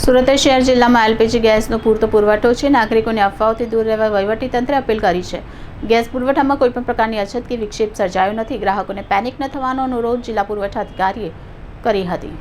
સુરત શહેર જિલ્લામાં એલપીજી ગેસનો પૂરતો પુરવઠો છે। નાગરિકોને અફવાઓથી દૂર રહેવા વહીવટીતંત્રે અપીલ કરી છે। ગેસ પુરવઠામાં કોઈપણ પ્રકારની અછત કે વિક્ષેપ સર્જાયો નથી। ગ્રાહકોને પેનિક ન થવાનો અનુરોધ જિલ્લા પુરવઠા અધિકારીએ કરી હતી।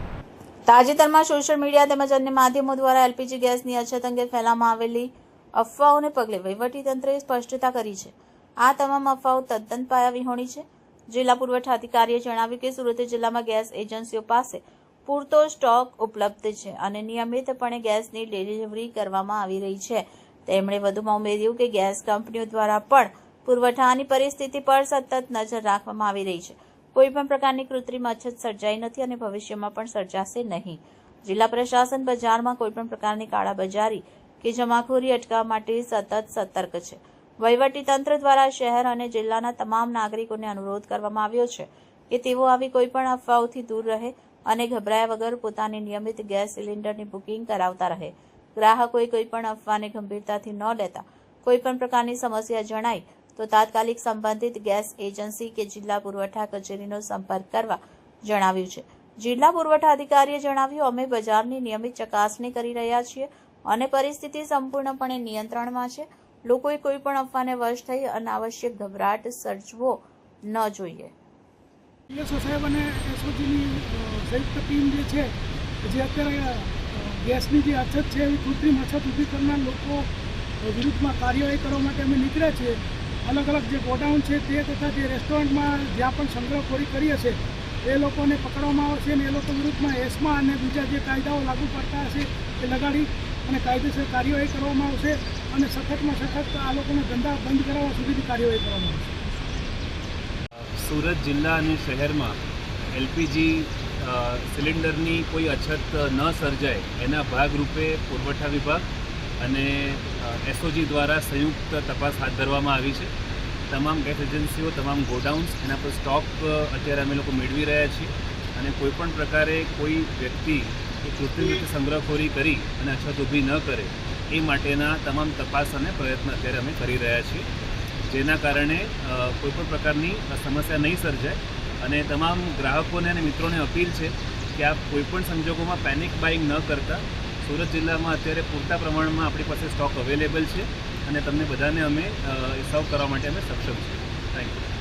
તાજેતરમાં સોશિયલ મીડિયા તેમજ અન્ય માધ્યમો દ્વારા એલપીજી ગેસની અછત અંગે ફેલાવવામાં આવેલી અફવાઓને પગલે વહીવટીતંત્રે સ્પષ્ટતા કરી છે। આ તમામ અફવાઓ તદ્દન પાયાવિહોણી છે। જિલ્લા પુરવઠા અધિકારીએ જણાવ્યું કે સુરત જિલ્લામાં ગેસ એજન્સીઓ પાસે પૂરતો સ્ટોક ઉપલબ્ધ છે અને નિયમિતપણે ગેસની ડિલિવરી કરવામાં આવી રહી છે। તેમણે વધુમાં ઉમેર્યું કે ગેસ કંપનીઓ દ્વારા પણ પુરવઠાની પરિસ્થિતિ પર સતત નજર રાખવામાં આવી રહી છે। કોઈપણ પ્રકારની કૃત્રિમ અછત સર્જાઈ નથી અને ભવિષ્યમાં પણ સર્જાશે નહીં। જિલ્લા પ્રશાસન બજારમાં કોઈપણ પ્રકારની કાળાબજારી કે જમાખોરી અટકાવવા માટે સતત સતર્ક છે। વહીવટીતંત્ર દ્વારા શહેર અને જિલ્લાના તમામ નાગરિકોને અનુરોધ કરવામાં આવ્યો છે કે તેઓ આવી કોઈપણ અફવાઓથી દૂર રહે અને ગભરાયા વગર પોતાની નિયમિત ગેસ સિલિન્ડરની બુકિંગ કરાવતા રહે। ગ્રાહકોએ કોઈપણ અફવાને ગંભીરતાથી ન લેતા કોઈપણ પ્રકારની સમસ્યા જણાય તો તાત્કાલિક સંબંધિત ગેસ એજન્સી કે જિલ્લા પુરવઠા કચેરીનો સંપર્ક કરવા જણાવ્યું છે। જિલ્લા પુરવઠા અધિકારીએ જણાવ્યું, અમે બજારની નિયમિત ચકાસણી કરી રહ્યા છીએ અને પરિસ્થિતિ સંપૂર્ણપણે નિયંત્રણમાં છે। લોકોએ કોઈપણ અફવાને વશ થઈ અનાવશ્યક ગભરાટ સર્જવો ન જોઈએ। પીએસઓ સાહેબ અને એસઓજીની સંયુક્ત ટીમ જે છે, જે અત્યારે ગેસની જે અછત છે એવી કૃત્રિમ અછત ઊભી કરનાર લોકો વિરુદ્ધમાં કાર્યવાહી કરવા માટે અમે નીકળ્યા છીએ। અલગ અલગ જે ગોડાઉન છે તે તથા જે રેસ્ટોરન્ટમાં જ્યાં પણ સંગ્રહખોરી કરી હશે એ લોકોને પકડવામાં આવશે અને એ લોકો વિરુદ્ધમાં એસ્મા અને બીજા જે કાયદાઓ લાગુ પડતા હશે એ લગાડી અને કાયદેસર કાર્યવાહી કરવામાં આવશે અને સખતમાં સખત આ લોકોને ધંધા બંધ કરાવવા સુધીની કાર્યવાહી કરવામાં આવશે। સુરત જિલ્લા અને શહેરમાં એલપીજી સિલિન્ડરની કોઈ અછત ન સર્જાય એના ભાગરૂપે પુરવઠા વિભાગ અને એસઓજી દ્વારા સંયુક્ત તપાસ હાથ ધરવામાં આવી છે। તમામ ગેસ એજન્સીઓ, તમામ ગોડાઉન્સ એના પર સ્ટોક અત્યારે અમે લોકો મેળવી રહ્યા છીએ અને કોઈપણ પ્રકારે કોઈ વ્યક્તિ કૃત્રિમ રીતે સંગ્રહખોરી કરી અને અછત ઊભી ન કરે એ માટેના તમામ તપાસ અને પ્રયત્ન અત્યારે અમે કરી રહ્યા છીએ, જેના કારણે કોઈપણ પ્રકારની સમસ્યા નહીં સર્જાય। અને તમામ ગ્રાહકોને અને મિત્રોને અપીલ છે કે આપ કોઈપણ સંજોગોમાં પેનિક બાઇંગ ન કરતા। સુરત જિલ્લામાં અત્યારે પૂરતા પ્રમાણમાં આપણી પાસે સ્ટોક અવેલેબલ છે અને તમને બધાને અમે સર્વ કરવા માટે અમે સક્ષમ છીએ। Thank you.